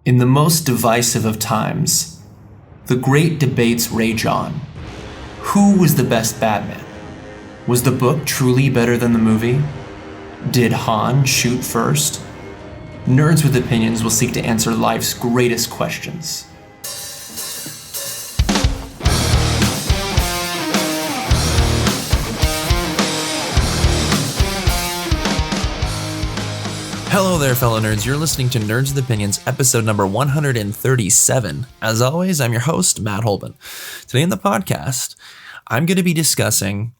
In the most divisive of times, the great debates rage on. Who was the best Batman? Was the book truly better than the movie? Did Han shoot first? Nerds with Opinions will seek to answer life's greatest questions. Hello there, fellow nerds. You're listening to Nerds with Opinions, episode number 137. As always, I'm your host, Matt Holben. Today in the podcast, I'm going to be discussing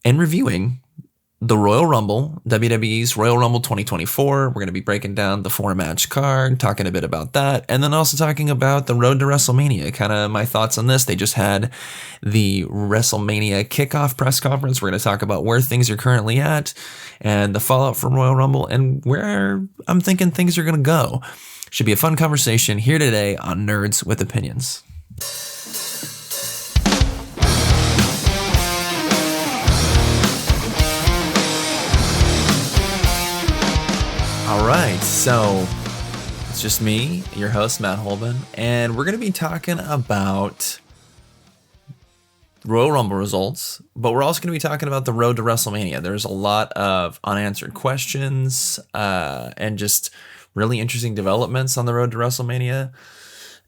and reviewing the Royal Rumble, WWE's Royal Rumble 2024. We're going to be breaking down the 4-match card, talking a bit about that, and then also talking about the road to WrestleMania, kind of my thoughts on this. They just had the WrestleMania kickoff press conference. We're going to talk about where things are currently at and the fallout from Royal Rumble and where I'm thinking things are going to go. Should be a fun conversation here today on Nerds with Opinions. All right, so it's just me, your host, Matt Holben, and we're going to be talking about Royal Rumble results, but we're also going to be talking about the road to WrestleMania. There's a lot of unanswered questions and just really interesting developments on the road to WrestleMania.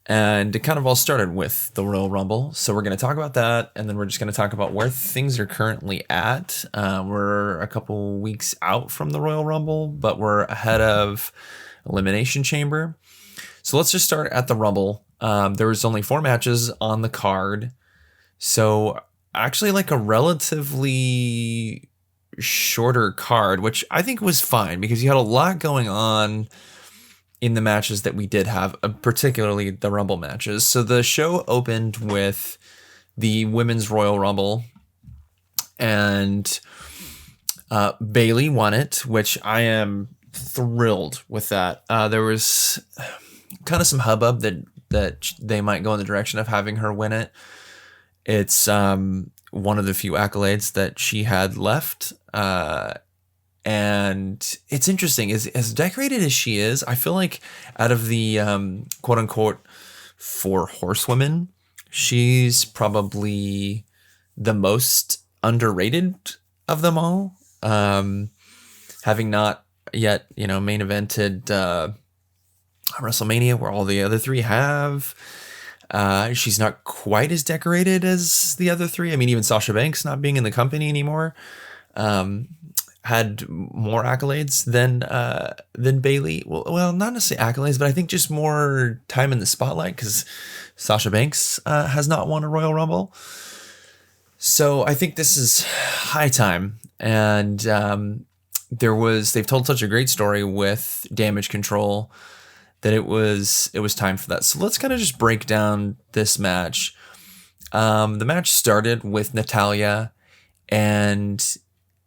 And it kind of all started with the Royal Rumble. So we're going to talk about that, and then we're just going to talk about where things are currently at. We're a couple weeks out from the Royal Rumble, but we're ahead of Elimination Chamber. So let's just start at the Rumble. There was only 4 matches on the card. So actually like a relatively shorter card, which I think was fine because you had a lot going on in the matches that we did have, particularly the Rumble matches. So the show opened with the Women's Royal Rumble, and Bayley won it, which I am thrilled with that. There was kind of some hubbub that they might go in the direction of having her win it. It's one of the few accolades that she had left. And it's interesting, as decorated as she is, I feel like out of the quote unquote 4 horsewomen, she's probably the most underrated of them all. Having not yet, main evented WrestleMania where all the other 3 have. She's not quite as decorated as the other 3. I mean, even Sasha Banks not being in the company anymore. Had more accolades than Bayley. Well, not necessarily accolades, but I think just more time in the spotlight because Sasha Banks has not won a Royal Rumble. So I think this is high time. And they've told such a great story with Damage Control that it was time for that. So let's kind of just break down this match. The match started with Natalya and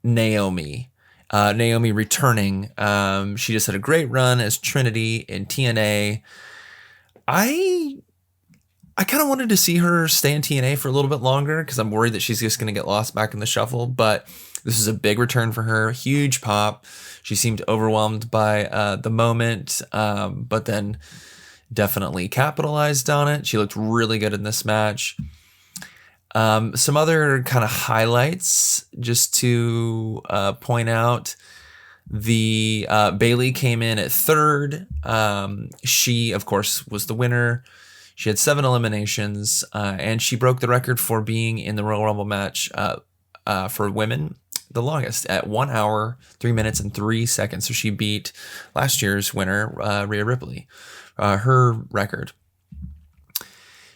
Naomi. Naomi returning. She just had a great run as Trinity in TNA. I kind of wanted to see her stay in TNA for a little bit longer because I'm worried that she's just going to get lost back in the shuffle. But this is a big return for her. Huge pop. She seemed overwhelmed by the moment, but then definitely capitalized on it. She looked really good in this match. Some other kind of highlights just to point out. The Bayley came in at 3rd. She, of course, was the winner. She had 7 eliminations, and she broke the record for being in the Royal Rumble match for women the longest at 1 hour, 3 minutes, and 3 seconds. So she beat last year's winner, Rhea Ripley, her record.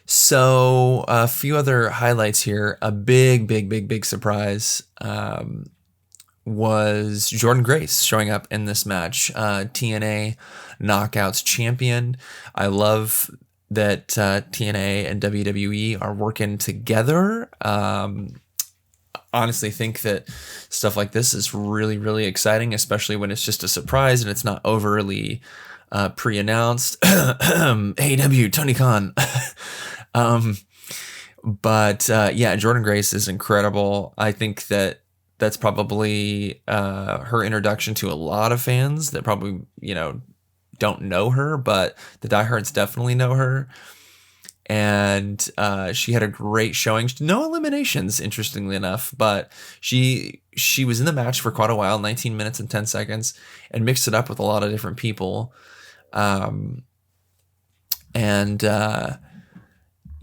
So a few other highlights here. A big surprise was Jordynne Grace showing up in this match. TNA Knockouts champion. I love that TNA and WWE are working together. Honestly think that stuff like this is really, really exciting, especially when it's just a surprise and it's not overly pre-announced. AEW, Tony Khan. But Jordynne Grace is incredible. I think that's probably her introduction to a lot of fans that probably, don't know her, but the diehards definitely know her. And she had a great showing. No eliminations, interestingly enough, but she was in the match for quite a while, 19 minutes and 10 seconds, and mixed it up with a lot of different people.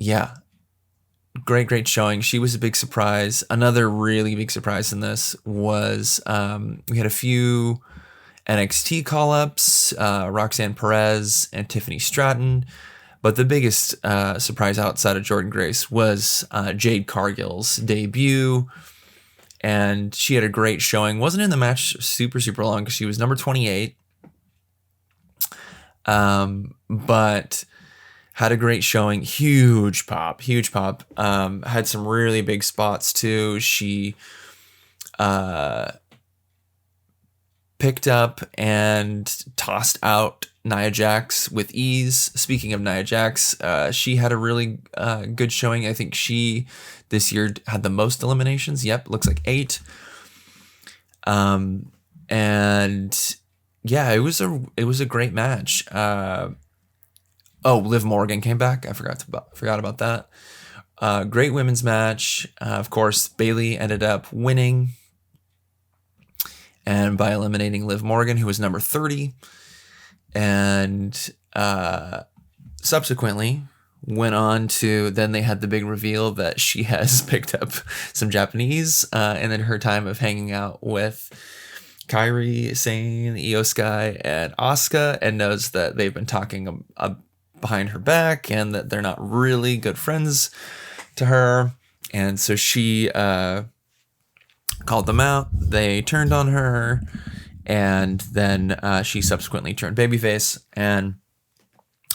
Yeah, great showing. She was a big surprise. Another really big surprise in this was we had a few NXT call-ups, Roxanne Perez and Tiffany Stratton. But the biggest surprise outside of Jordynne Grace was Jade Cargill's debut. And she had a great showing. Wasn't in the match super long because she was number 28. But had a great showing. Huge pop. Had some really big spots too. She picked up and tossed out Nia Jax with ease. Speaking of Nia Jax, she had a really good showing. I think she this year had the most eliminations. Yep, looks like 8. And yeah, it was a great match. Liv Morgan came back. I forgot about that. Great women's match. Of course, Bayley ended up winning, and by eliminating Liv Morgan, who was number 30. And subsequently went on to, then they had the big reveal that she has picked up some Japanese, and then her time of hanging out with Kairi Sane, Io Sky, and Asuka, and knows that they've been talking behind her back and that they're not really good friends to her. And so she called them out. They turned on her. And then she subsequently turned babyface and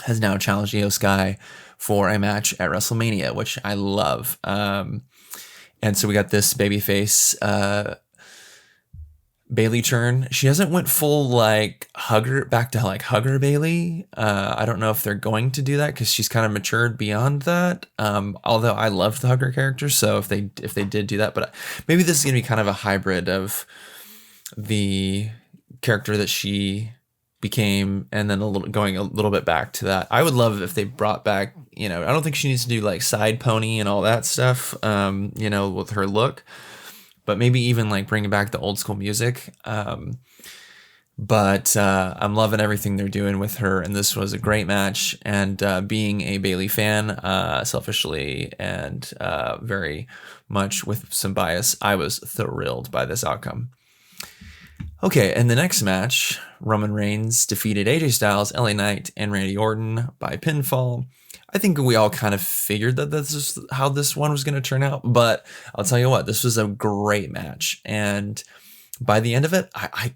has now challenged Io Sky for a match at WrestleMania, which I love. And so we got this babyface Bayley turn. She hasn't went full hugger Bayley. I don't know if they're going to do that because she's kind of matured beyond that. Although I loved the hugger character, so if they did do that, but maybe this is gonna be kind of a hybrid of the character that she became and then going a little bit back to that. I would love if they brought back, I don't think she needs to do side pony and all that stuff, with her look, but maybe even bringing back the old school music. But I'm loving everything they're doing with her, and this was a great match. And being a Bayley fan, selfishly and very much with some bias, I was thrilled by this outcome. Okay, and the next match, Roman Reigns defeated AJ Styles, LA Knight, and Randy Orton by pinfall. I think we all kind of figured that this is how this one was going to turn out, but I'll tell you what, this was a great match. And by the end of it, I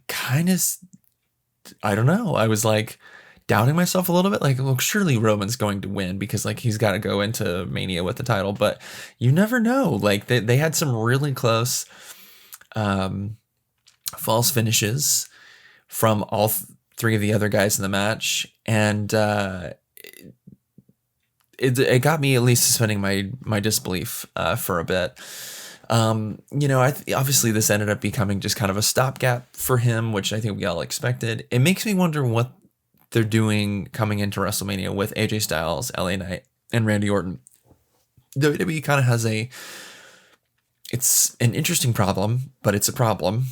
don't know, I was doubting myself a little bit, well, surely Roman's going to win because he's got to go into Mania with the title, but you never know. They had some really close false finishes from all 3 of the other guys in the match, and it got me at least suspending my disbelief for a bit. Obviously this ended up becoming just kind of a stopgap for him, which I think we all expected. It makes me wonder what they're doing coming into WrestleMania with AJ Styles, LA Knight, and Randy Orton. WWE kind of has it's an interesting problem, but it's a problem.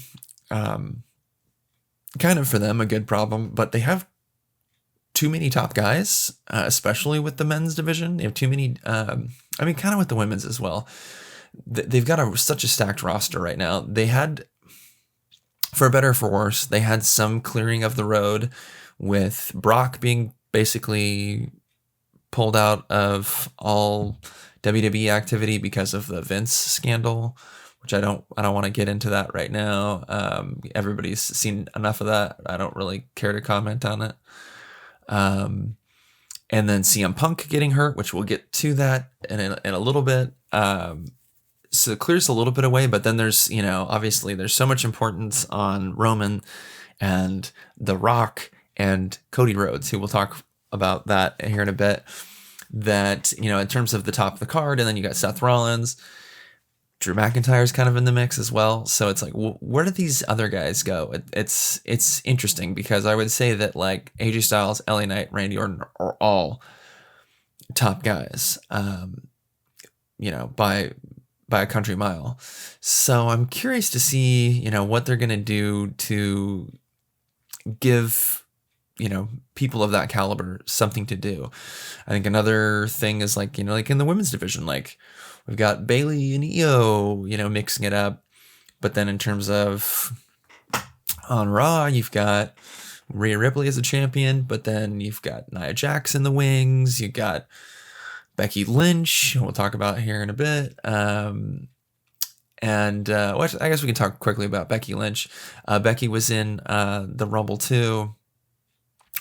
Kind of for them, a good problem, but they have too many top guys, especially with the men's division. They have too many, kind of with the women's as well. They've got such a stacked roster right now. They had, for better or for worse, they had some clearing of the road with Brock being basically pulled out of all WWE activity because of the Vince scandal, which I don't want to get into that right now. Everybody's seen enough of that. I don't really care to comment on it. And then CM Punk getting hurt, which we'll get to that in a little bit. So it clears a little bit away, but then there's, obviously there's so much importance on Roman and The Rock and Cody Rhodes, who we'll talk about that here in a bit, that, in terms of the top of the card, and then you got Seth Rollins, Drew McIntyre's kind of in the mix as well. So it's like, where do these other guys go? It's interesting because I would say that like AJ Styles, LA Knight, Randy Orton are all top guys, by a country mile. So I'm curious to see, what they're going to do to give, people of that caliber something to do. I think another thing is like, like in the women's division, like we've got Bayley and Io, mixing it up. But then in terms of on Raw, you've got Rhea Ripley as a champion, but then you've got Nia Jax in the wings. You've got Becky Lynch, who we'll talk about here in a bit. Well, I guess we can talk quickly about Becky Lynch. Becky was in the Rumble too.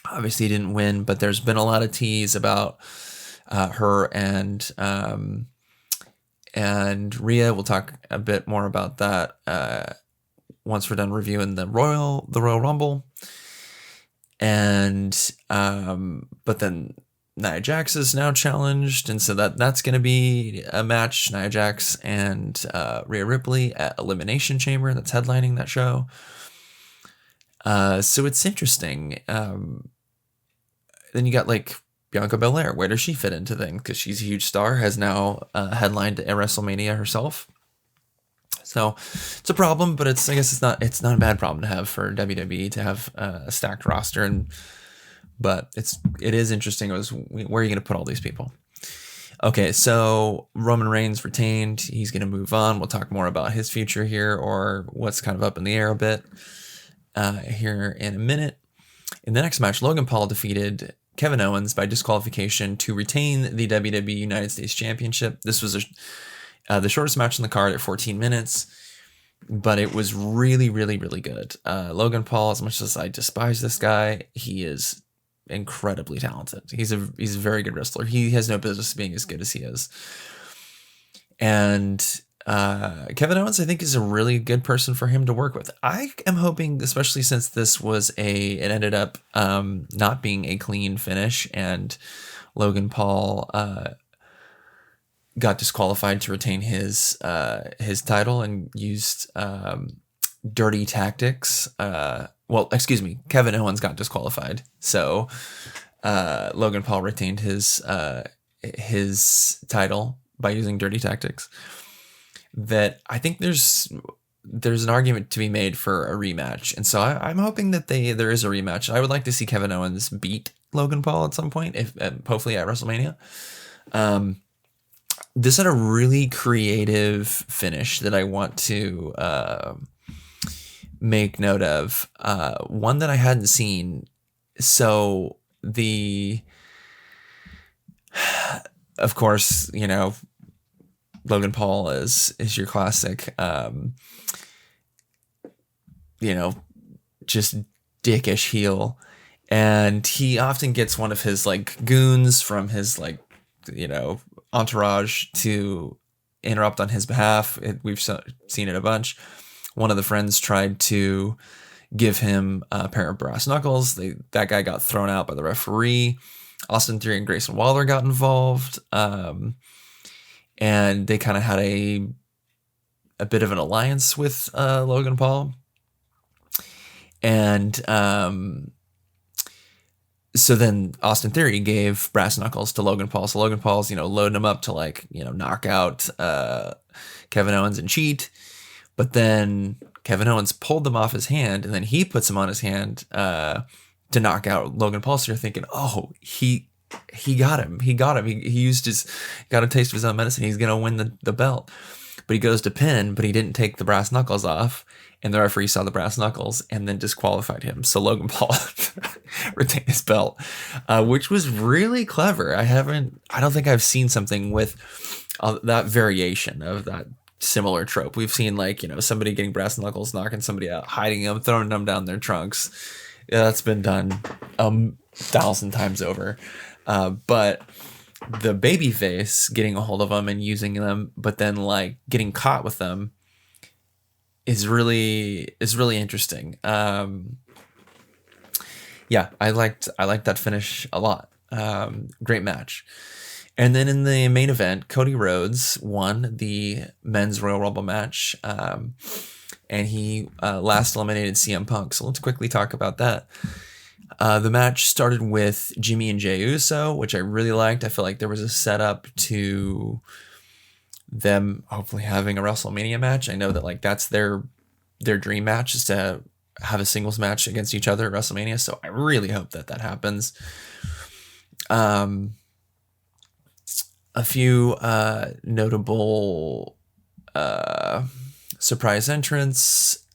Obviously didn't win, but there's been a lot of tease about her and Rhea. We'll talk a bit more about that once we're done reviewing the Royal Rumble. And but then Nia Jax is now challenged, and so that's going to be a match, Nia Jax and Rhea Ripley at Elimination Chamber. That's headlining that show. So it's interesting. Then you got like Bianca Belair. Where does she fit into things? Because she's a huge star, has now headlined at WrestleMania herself. So it's a problem, but I guess it's not a bad problem to have for WWE to have a stacked roster. But it is interesting. Where are you going to put all these people? Okay, so Roman Reigns retained. He's going to move on. We'll talk more about his future here, or what's kind of up in the air a bit here in a minute. In the next match, Logan Paul defeated Kevin Owens by disqualification to retain the WWE United States Championship. This was the shortest match on the card at 14 minutes, but it was really, really, really good. Logan Paul, as much as I despise this guy, he is incredibly talented. He's a very good wrestler. He has no business being as good as he is. And Kevin Owens, I think, is a really good person for him to work with. I am hoping, especially since this was it ended up not being a clean finish, and Logan Paul got disqualified to retain his title and used dirty tactics. Kevin Owens got disqualified, so Logan Paul retained his title by using dirty tactics. That I think there's an argument to be made for a rematch, and so I'm hoping that there is a rematch. I would like to see Kevin Owens beat Logan Paul at some point, if hopefully at WrestleMania. This had a really creative finish that I want to make note of. One that I hadn't seen. So of course, Logan Paul is your classic, just dickish heel. And he often gets one of his like goons from his entourage to interrupt on his behalf. We've seen it a bunch. One of the friends tried to give him a pair of brass knuckles. That guy got thrown out by the referee. Austin Theory and Grayson Waller got involved. And they kind of had a bit of an alliance with Logan Paul. And so then Austin Theory gave brass knuckles to Logan Paul. So Logan Paul's, loading him up to knock out Kevin Owens and cheat. But then Kevin Owens pulled them off his hand, and then he puts them on his hand to knock out Logan Paul. So you're thinking, oh, he got him. He got him. He got a taste of his own medicine. He's going to win the belt. But he goes to pin, but he didn't take the brass knuckles off. And the referee saw the brass knuckles and then disqualified him. So Logan Paul retained his belt, which was really clever. I don't think I've seen something with that variation of that similar trope. We've seen somebody getting brass knuckles, knocking somebody out, hiding them, throwing them down their trunks. Yeah, that's been done 1,000 times over. But the babyface getting a hold of them and using them, but then getting caught with them is really interesting. Yeah, I liked that finish a lot. Great match. And then in the main event, Cody Rhodes won the men's Royal Rumble match, and he last eliminated CM Punk. So let's quickly talk about that. The match started with Jimmy and Jey Uso, which I really liked. I feel like there was a setup to them hopefully having a WrestleMania match. I know that like that's their dream match, is to have a singles match against each other at WrestleMania. So I really hope that happens. A few notable surprise entrants.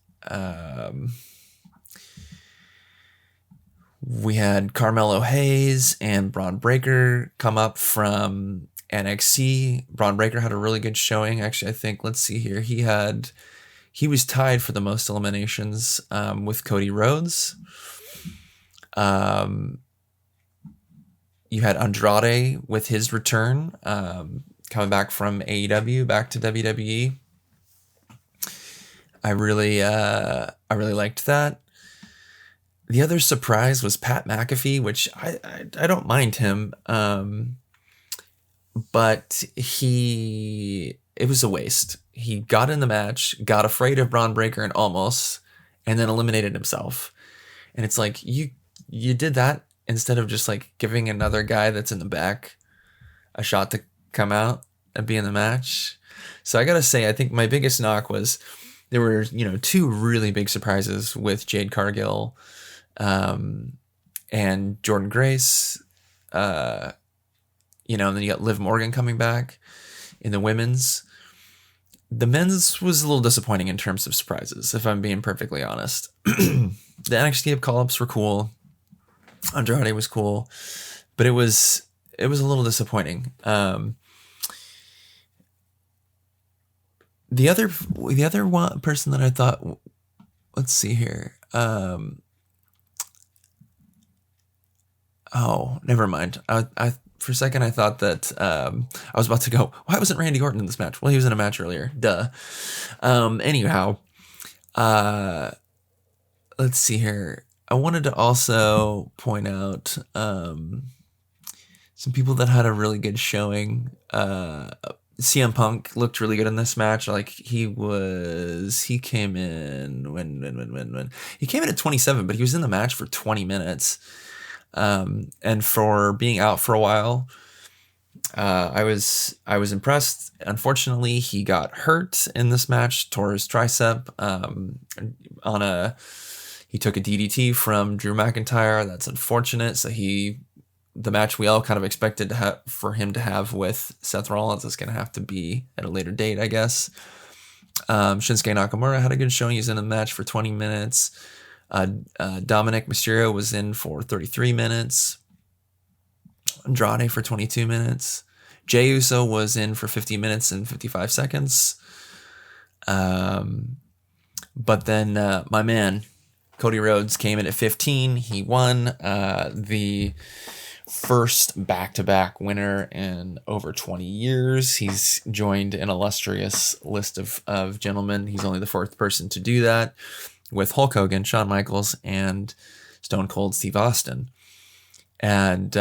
We had Carmelo Hayes and Braun Breaker come up from NXT. Braun Breaker had a really good showing. Actually, I think, let's see here. He was tied for the most eliminations with Cody Rhodes. You had Andrade with his return, coming back from AEW back to WWE. I really liked that. The other surprise was Pat McAfee, which I don't mind him, but it was a waste. He got in the match, got afraid of Braun Breaker and then eliminated himself. And it's like, you did that instead of just like giving another guy that's in the back a shot to come out and be in the match. So I gotta say, I think my biggest knock was there were, two really big surprises with Jade Cargill and Jordynne Grace. And then you got Liv Morgan coming back in the women's. The men's was a little disappointing in terms of surprises, if I'm being perfectly honest. The NXT call-ups were cool. Andrade was cool, but it was a little disappointing. The other one person that I thought, let's see here. Never mind. I for a second I thought that I was about to go, why wasn't Randy Orton in this match? Well, he was in a match earlier. Duh. Anyhow, let's see here. I wanted to also point out some people that had a really good showing. CM Punk looked really good in this match. Like he came in when he came in at 27, but he was in the match for 20 minutes. And for being out for a while, I was impressed. Unfortunately, he got hurt in this match, tore his tricep, he took a DDT from Drew McIntyre. That's unfortunate. So the match we all kind of expected for him to have with Seth Rollins is going to have to be at a later date, I guess. Shinsuke Nakamura had a good showing. He's in the match for 20 minutes. Dominic Mysterio was in for 33 minutes. Andrade for 22 minutes. Jey Uso was in for 50 minutes and 55 seconds. But then my man, Cody Rhodes, came in at 15. He won the first back-to-back winner in over 20 years. He's joined an illustrious list of gentlemen. He's only the fourth person to do that, with Hulk Hogan, Shawn Michaels, and Stone Cold Steve Austin. And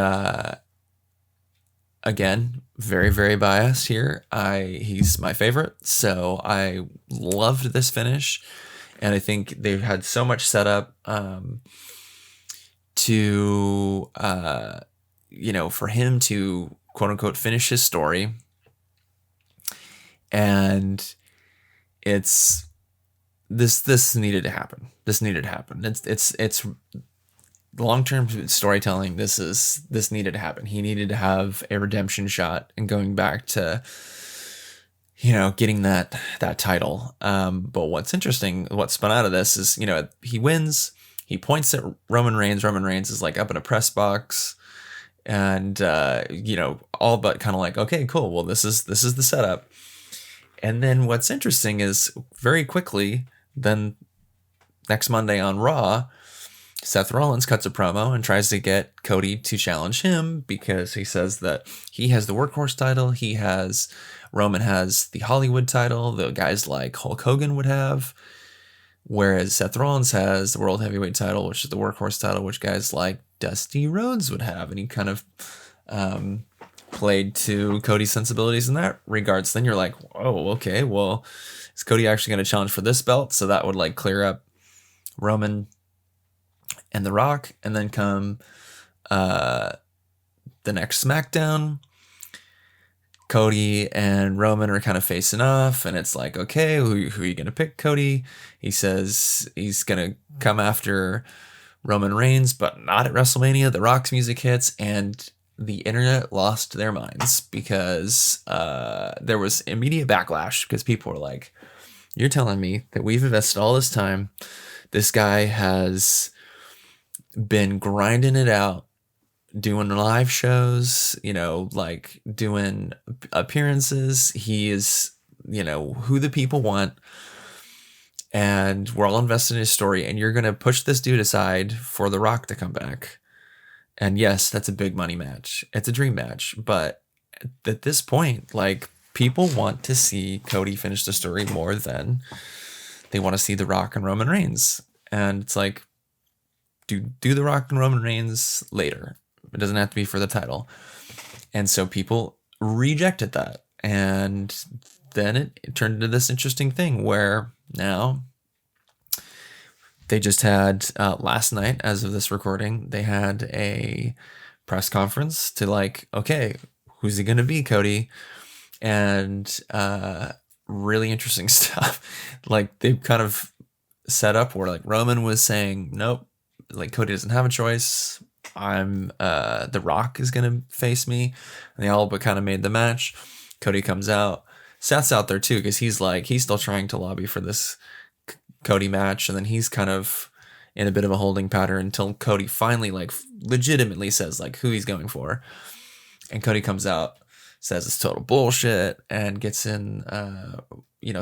again, very, very biased here. He's my favorite, so I loved this finish. And I think they've had so much setup to, for him to quote unquote finish his story. And it's this needed to happen. This needed to happen. It's long-term storytelling. This needed to happen. He needed to have a redemption shot and going back to, getting that title. But what's interesting, what spun out of this is, he wins, he points at Roman Reigns. Roman Reigns is like up in a press box and, all but kind of like, okay, cool. Well, this is the setup. And then what's interesting is very quickly, then next Monday on Raw, Seth Rollins cuts a promo and tries to get Cody to challenge him because he says that he has the workhorse title. Roman has the Hollywood title, the guys like Hulk Hogan would have, whereas Seth Rollins has the World Heavyweight title, which is the workhorse title, which guys like Dusty Rhodes would have. And he kind of played to Cody's sensibilities in that regards. Then you're like, oh, okay, well, is Cody actually going to challenge for this belt? So that would like clear up Roman and The Rock. And then come the next SmackDown, Cody and Roman are kind of facing off, and it's like, okay, who are you going to pick, Cody? He says he's going to come after Roman Reigns, but not at WrestleMania. The Rock's music hits, and the internet lost their minds because there was immediate backlash because people were like, you're telling me that we've invested all this time. This guy has been grinding it out, doing live shows, like doing appearances. He is, who the people want. And we're all invested in his story. And you're going to push this dude aside for The Rock to come back. And yes, that's a big money match. It's a dream match. But at this point, like, people want to see Cody finish the story more than they want to see The Rock and Roman Reigns. And it's like, do The Rock and Roman Reigns later. It doesn't have to be for the title. And so people rejected that. And then it turned into this interesting thing where now they just had last night, as of this recording, they had a press conference to like, okay, who's he going to be, Cody? And really interesting stuff. Like they kind of set up where like Roman was saying, nope, like Cody doesn't have a choice. The Rock is gonna face me, and they all but kind of made the match. Cody comes out, Seth's out there too because he's still trying to lobby for this Cody match, and then he's kind of in a bit of a holding pattern until Cody finally like legitimately says like who he's going for, and Cody comes out, says it's total bullshit, and gets in,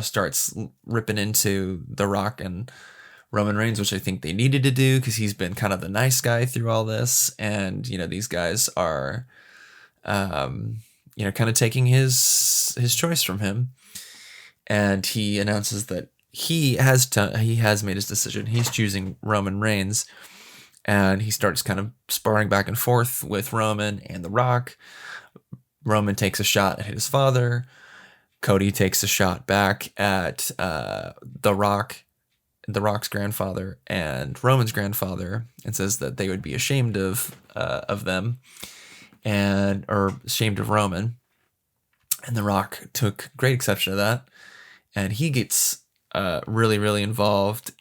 starts ripping into The Rock and Roman Reigns, which I think they needed to do because he's been kind of the nice guy through all this. And, these guys are, kind of taking his choice from him. And he announces that he has made his decision. He's choosing Roman Reigns. And he starts kind of sparring back and forth with Roman and The Rock. Roman takes a shot at his father. Cody takes a shot back at The Rock's grandfather and Roman's grandfather, and says that they would be ashamed of them or ashamed of Roman. And The Rock took great exception to that, and he gets really, really involved,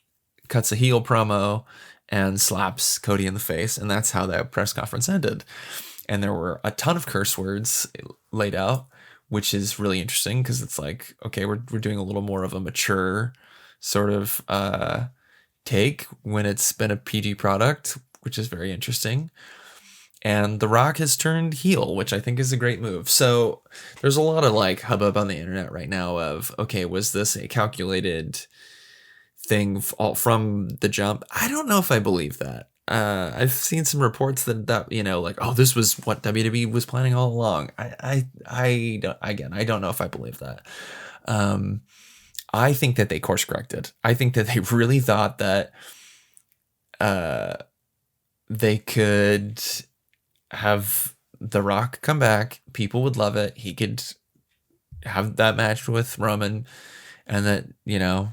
cuts a heel promo, and slaps Cody in the face, and that's how that press conference ended. And there were a ton of curse words laid out, which is really interesting because it's like, okay, we're doing a little more of a mature sort of take when it's been a PG product, which is very interesting. And The Rock has turned heel, which I think is a great move. So there's a lot of like hubbub on the internet right now of, okay, was this a calculated thing all from the jump? I don't know if I believe that. I've seen some reports that like, oh, this was what WWE was planning all along. I don't know if I believe that. I think that they course corrected. I think that they really thought that they could have The Rock come back. People would love it. He could have that match with Roman, and that, now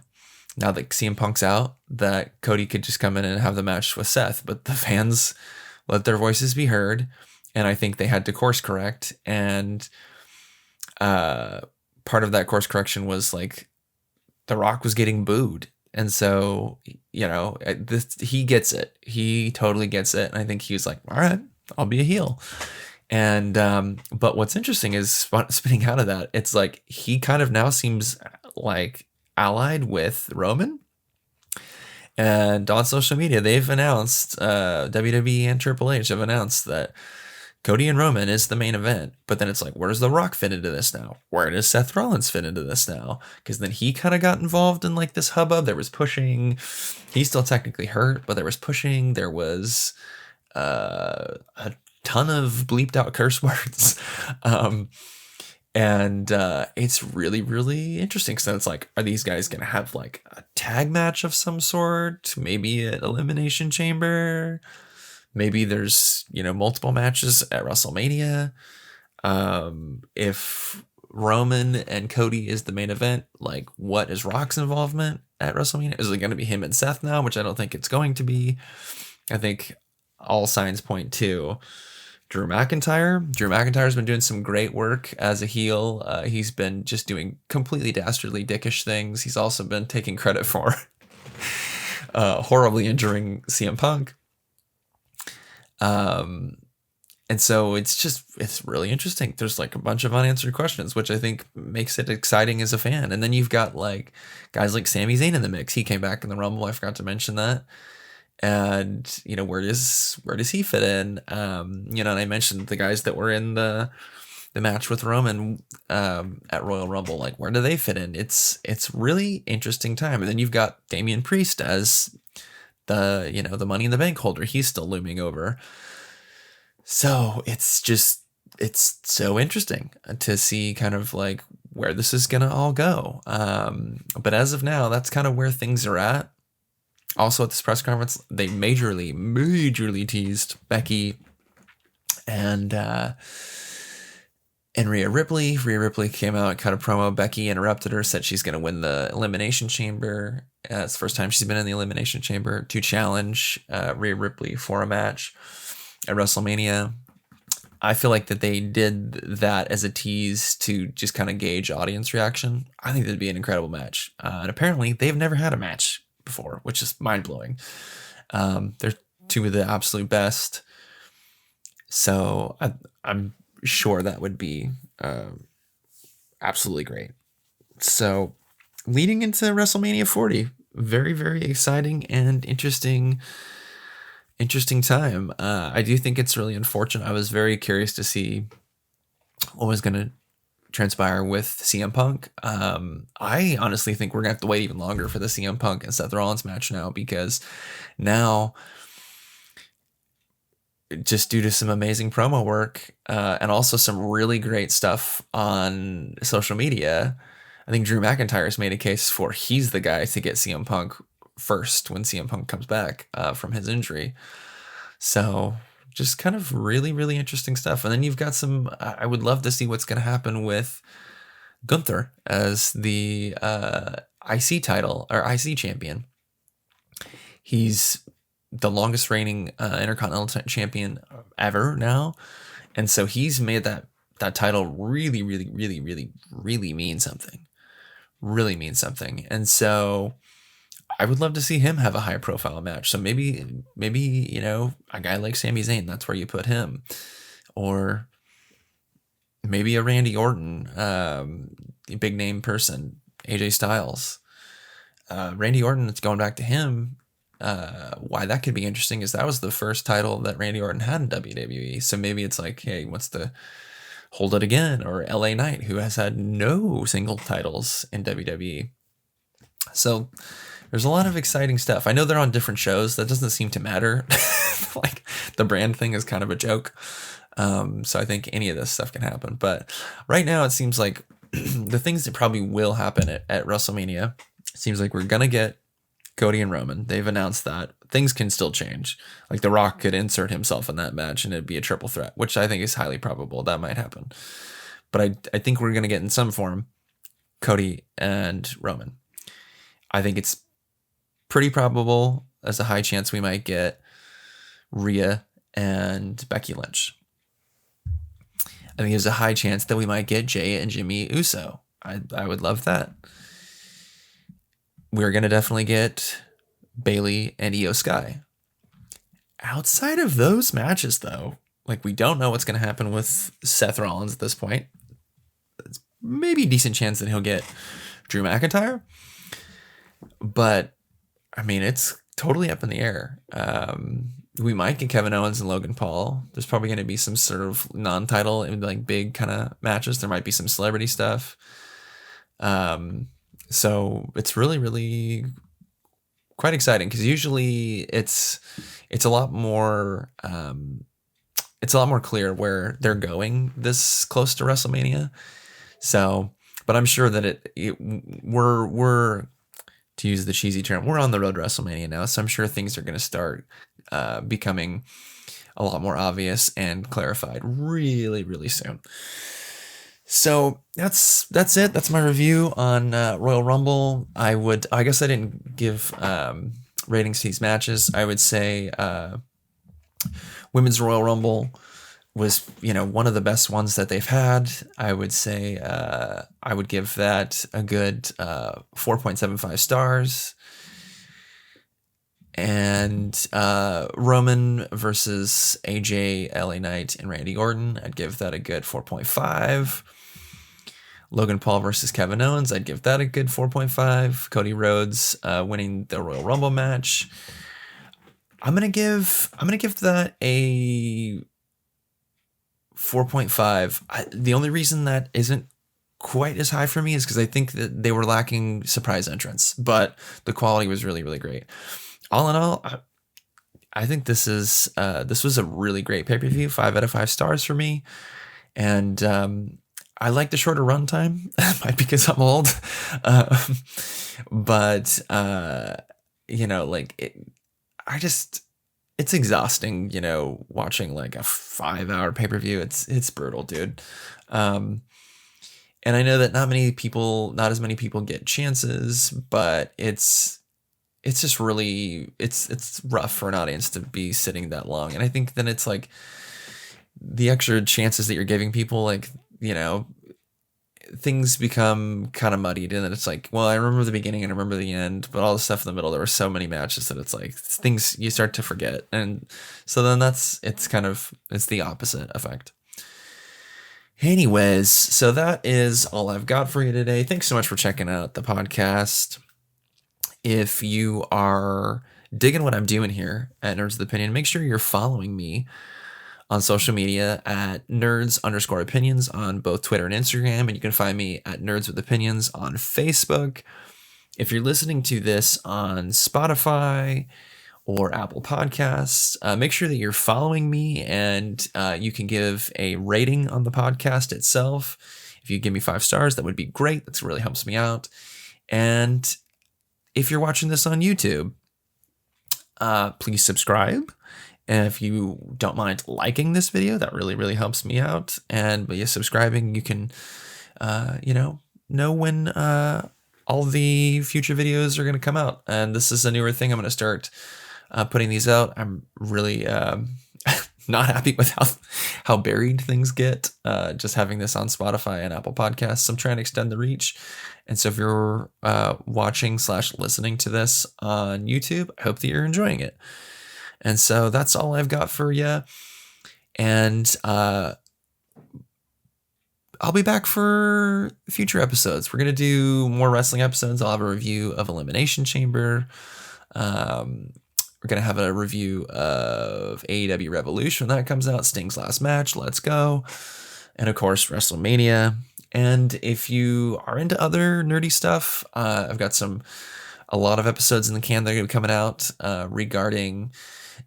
that CM Punk's out, that Cody could just come in and have the match with Seth. But the fans let their voices be heard, and I think they had to course correct. And part of that course correction was like The Rock was getting booed. And so, he gets it. He totally gets it. And I think he was like, all right, I'll be a heel. And, but what's interesting is spinning out of that, it's like, he kind of now seems like allied with Roman. And on social media, they've announced, WWE and Triple H have announced that Cody and Roman is the main event. But then it's like, where does The Rock fit into this now? Where does Seth Rollins fit into this now? Because then he kind of got involved in like this hubbub. There was pushing. He's still technically hurt, but there was pushing. There was a ton of bleeped out curse words. And it's really, really interesting. So it's like, are these guys going to have like a tag match of some sort? Maybe an Elimination Chamber? Maybe there's, multiple matches at WrestleMania. If Roman and Cody is the main event, like, what is Rock's involvement at WrestleMania? Is it going to be him and Seth now, which I don't think it's going to be. I think all signs point to Drew McIntyre. Drew McIntyre's been doing some great work as a heel. He's been just doing completely dastardly dickish things. He's also been taking credit for horribly injuring CM Punk. And so it's really interesting. There's like a bunch of unanswered questions, which I think makes it exciting as a fan. And then you've got like guys like Sami Zayn in the mix. He came back in the Rumble. I forgot to mention that. And, you know, where does he fit in? You know, and I mentioned the guys that were in the match with Roman at Royal Rumble. Like, where do they fit in? It's really interesting time. And then you've got Damian Priest as the Money in the Bank holder. He's still looming over. So it's so interesting to see kind of like where this is gonna all go. But as of now, that's kind of where things are at. Also at this press conference, they majorly teased Becky and Rhea Ripley. Rhea Ripley came out, cut a promo. Becky interrupted her, said she's going to win the Elimination Chamber. It's the first time she's been in the Elimination Chamber to challenge Rhea Ripley for a match at WrestleMania. I feel like that they did that as a tease to just kind of gauge audience reaction. I think that'd be an incredible match. And apparently they've never had a match before, which is mind-blowing. They're two of the absolute best. So I'm sure that would be absolutely great. So leading into WrestleMania 40, very, very exciting and interesting time. I do think it's really unfortunate. I was very curious to see what was going to transpire with CM Punk. I honestly think we're going to have to wait even longer for the CM Punk and Seth Rollins match now, because now, just due to some amazing promo work and also some really great stuff on social media, I think Drew McIntyre's made a case for he's the guy to get CM Punk first when CM Punk comes back from his injury. So just kind of really, really interesting stuff. And then you've got I would love to see what's going to happen with Gunther as the IC title or IC champion. He's the longest reigning Intercontinental champion ever now. And so he's made that title really, really, really, really, really mean something. Really mean something. And so I would love to see him have a high profile match. So maybe, you know, a guy like Sami Zayn, that's where you put him. Or maybe a Randy Orton, a big name person, AJ Styles. Randy Orton, it's going back to him. Why that could be interesting is that was the first title that Randy Orton had in WWE. So maybe it's like, hey, what's the hold it again? Or LA Knight, who has had no single titles in WWE. So there's a lot of exciting stuff. I know they're on different shows. That doesn't seem to matter. Like, the brand thing is kind of a joke. So I think any of this stuff can happen. But right now it seems like the things that probably will happen at WrestleMania, it seems like we're going to get Cody and Roman. They've announced that. Things can still change. Like, The Rock could insert himself in that match and it'd be a triple threat, which I think is highly probable. That might happen. But I think we're going to get in some form Cody and Roman. I think it's pretty probable, there's a high chance we might get Rhea and Becky Lynch. I think there's a high chance that we might get Jay and Jimmy Uso. I would love that. We're going to definitely get Bayley and Io Sky. Outside of those matches, though, like, we don't know what's going to happen with Seth Rollins at this point. It's maybe a decent chance that he'll get Drew McIntyre. But I mean, it's totally up in the air. We might get Kevin Owens and Logan Paul. There's probably going to be some sort of non-title and like big kind of matches. There might be some celebrity stuff. So it's really, really quite exciting, because usually it's a lot more clear where they're going this close to WrestleMania. So, but I'm sure that we're to use the cheesy term, we're on the road to WrestleMania now, so I'm sure things are going to start becoming a lot more obvious and clarified really, really soon. So that's it. That's my review on Royal Rumble. I guess I didn't give ratings to these matches. I would say Women's Royal Rumble was, one of the best ones that they've had. I would say I would give that a good 4.75 stars. And Roman versus AJ, LA Knight, and Randy Orton, I'd give that a good 4.5. Logan Paul versus Kevin Owens, I'd give that a good 4.5. Cody Rhodes winning the Royal Rumble match, I'm gonna give that a 4.5. The only reason that isn't quite as high for me is because I think that they were lacking surprise entrance, but the quality was really, really great. All in all, I think this was a really great pay-per-view. 5 out of 5 stars for me, and I like the shorter run time. Might be because I'm old, but it's exhausting. Watching like a 5-hour pay-per-view. It's brutal, dude. And I know that not as many people get chances, but it's just really, it's rough for an audience to be sitting that long. And I think then it's like the extra chances that you're giving people, like, things become kind of muddied. And then it's like, well, I remember the beginning and I remember the end, but all the stuff in the middle, there were so many matches that it's like things you start to forget. And so then it's the opposite effect. Anyways, so that is all I've got for you today. Thanks so much for checking out the podcast. If you are digging what I'm doing here at Nerds with Opinion, make sure you're following me on social media at nerds_opinions on both Twitter and Instagram. And you can find me at Nerds with Opinions on Facebook. If you're listening to this on Spotify or Apple Podcasts, make sure that you're following me, and you can give a rating on the podcast itself. If you give me 5 stars, that would be great. That really helps me out. And if you're watching this on YouTube, please subscribe. And if you don't mind liking this video, that really, really helps me out. And by subscribing, you can, know when all the future videos are going to come out. And this is a newer thing. I'm going to start putting these out. I'm really not happy with how buried things get, just having this on Spotify and Apple Podcasts. I'm trying to extend the reach. And so if you're watching/listening to this on YouTube, I hope that you're enjoying it. And so that's all I've got for you. And I'll be back for future episodes. We're going to do more wrestling episodes. I'll have a review of Elimination Chamber. We're going to have a review of AEW Revolution when that comes out. Sting's last match. Let's go. And of course, Wrestlemania. And if you are into other nerdy stuff, I've got a lot of episodes in the can that are going to be coming out regarding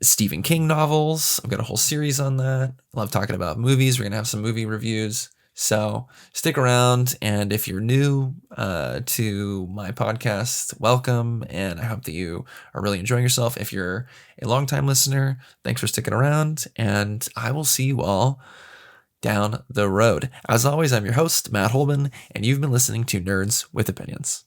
Stephen King novels. I've got a whole series on that. I love talking about movies. We're going to have some movie reviews. So stick around. And if you're new to my podcast, welcome. And I hope that you are really enjoying yourself. If you're a longtime listener, thanks for sticking around. And I will see you all down the road. As always, I'm your host, Matt Holman, and you've been listening to Nerds with Opinions.